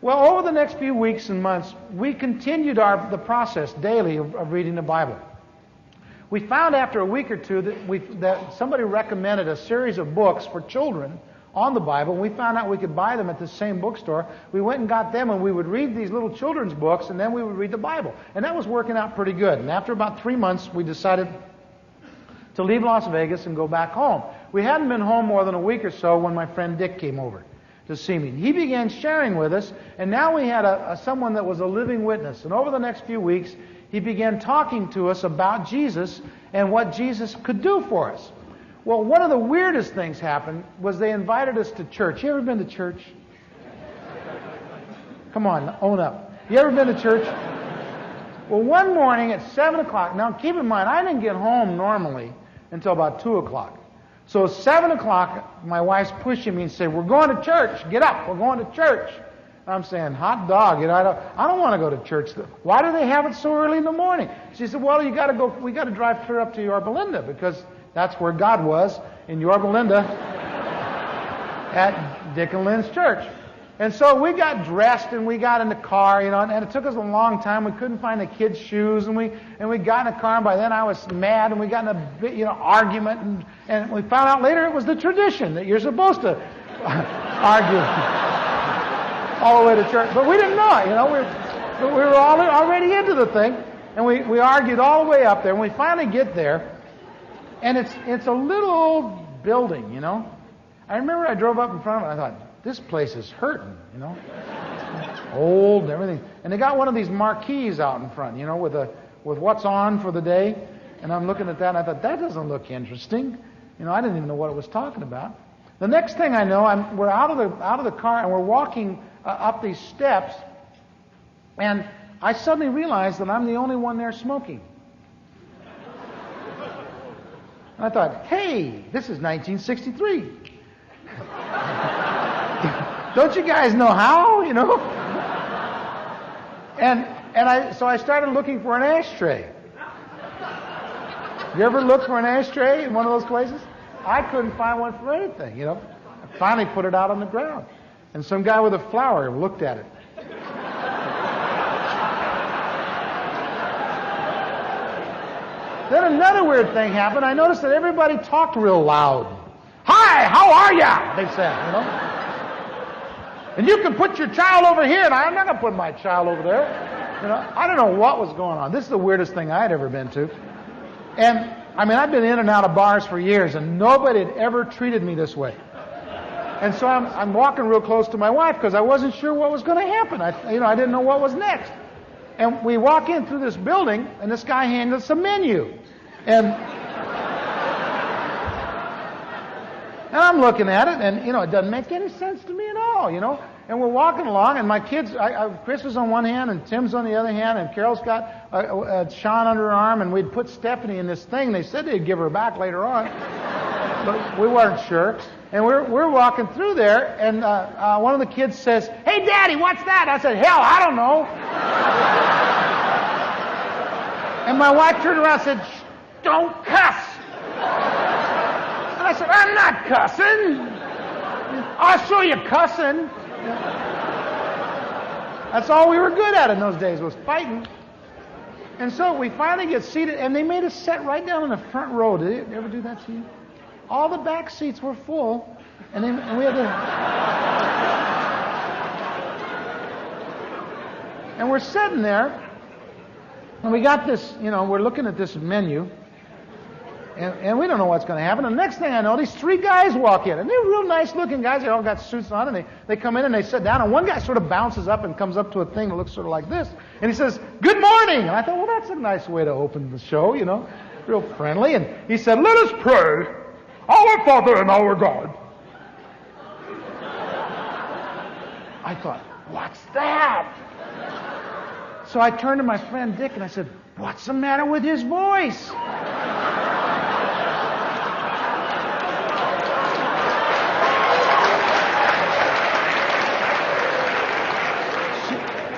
Well, over the next few weeks and months, we continued the process daily of reading the Bible. We found after a week or two that somebody recommended a series of books for children on the Bible. We found out we could buy them at the same bookstore. We went and got them, and we would read these little children's books, and then we would read the Bible. And that was working out pretty good. And after about 3 months, we decided to leave Las Vegas and go back home. We hadn't been home more than a week or so when my friend Dick came over to see me. He began sharing with us, and now we had someone that was a living witness. And over the next few weeks, he began talking to us about Jesus and what Jesus could do for us. Well, one of the weirdest things happened was they invited us to church. You ever been to church? Come on, own up. You ever been to church? Well, one morning at 7 o'clock, now keep in mind, I didn't get home normally until about 2 o'clock. So at 7 o'clock, my wife's pushing me and saying, "We're going to church. Get up. We're going to church." I'm saying, "Hot dog, I don't want to go to church. Why do they have it so early in the morning?" She said, "Well, we got to drive clear up to Yorba Linda because that's where God was, in Yorba Linda at Dick and Lynn's church." And so we got dressed and we got in the car, and it took us a long time. We couldn't find the kids' shoes, and we got in the car, and by then I was mad, and we got in a bit, argument, and we found out later it was the tradition that you're supposed to argue all the way to church. But we didn't know it, we were already into the thing, and we argued all the way up there, and we finally get there, and it's a little old building, I remember I drove up in front of it, and I thought, this place is hurting, It's old and everything. And they got one of these marquees out in front, with what's on for the day. And I'm looking at that, and I thought, that doesn't look interesting. I didn't even know what it was talking about. The next thing I know, we're out of the car, and we're walking up these steps, and I suddenly realized that I'm the only one there smoking. And I thought, hey, this is 1963. Don't you guys know how, So I started looking for an ashtray. You ever look for an ashtray in one of those places? I couldn't find one for anything, I finally put it out on the ground. And some guy with a flower looked at it. Then another weird thing happened. I noticed that everybody talked real loud. "Hi, how are ya?" they said, "And you can put your child over here." And I'm not going to put my child over there. I don't know what was going on. This is the weirdest thing I had ever been to. And, I've been in and out of bars for years, and nobody had ever treated me this way. And so I'm walking real close to my wife because I wasn't sure what was going to happen. I didn't know what was next. And we walk in through this building, and this guy handed us a menu. And I'm looking at it, and, it doesn't make any sense to me at all, And we're walking along, and my kids, Chris is on one hand, and Tim's on the other hand, and Carol's got Sean under her arm, and we'd put Stephanie in this thing. They said they'd give her back later on, but we weren't sure. And we're walking through there, and one of the kids says, "Hey, Daddy, what's that?" I said, "Hell, I don't know." And my wife turned around and said, "Shh, don't cuss." And I said, "I'm not cussing. I'll show you cussing." That's all we were good at in those days, was fighting. And so we finally get seated, and they made us sit right down in the front row. Did they ever do that to you? All the back seats were full, and we had to... And we're sitting there, and we got this, we're looking at this menu, and we don't know what's going to happen. And the next thing I know, these three guys walk in, and they're real nice-looking guys. They all got suits on, and they come in and they sit down, and one guy sort of bounces up and comes up to a thing that looks sort of like this, and he says, "Good morning." And I thought, well, that's a nice way to open the show, real friendly. And he said, "Let us pray. Our Father and our God." I thought, what's that? So I turned to my friend Dick and I said, "What's the matter with his voice?"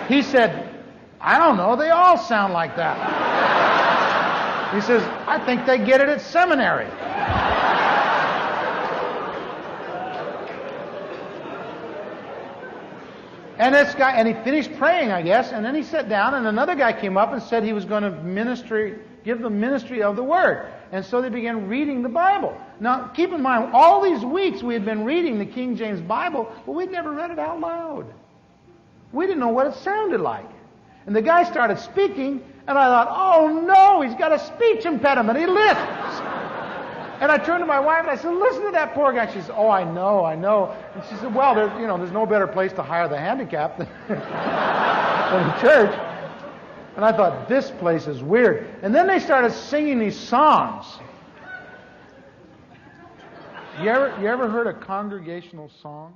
He said, "I don't know, they all sound like that." He says, "I think they get it at seminary." And this guy, and he finished praying, I guess, and then he sat down, and another guy came up and said he was going to give the ministry of the Word. And so they began reading the Bible. Now, keep in mind, all these weeks we had been reading the King James Bible, but we'd never read it out loud. We didn't know what it sounded like. And the guy started speaking, and I thought, oh no, he's got a speech impediment. He lisps. And I turned to my wife and I said, listen to that poor guy. She said, oh, I know. And she said, well, there's no better place to hire the handicapped than the church. And I thought, this place is weird. And then they started singing these songs. You ever heard a congregational song?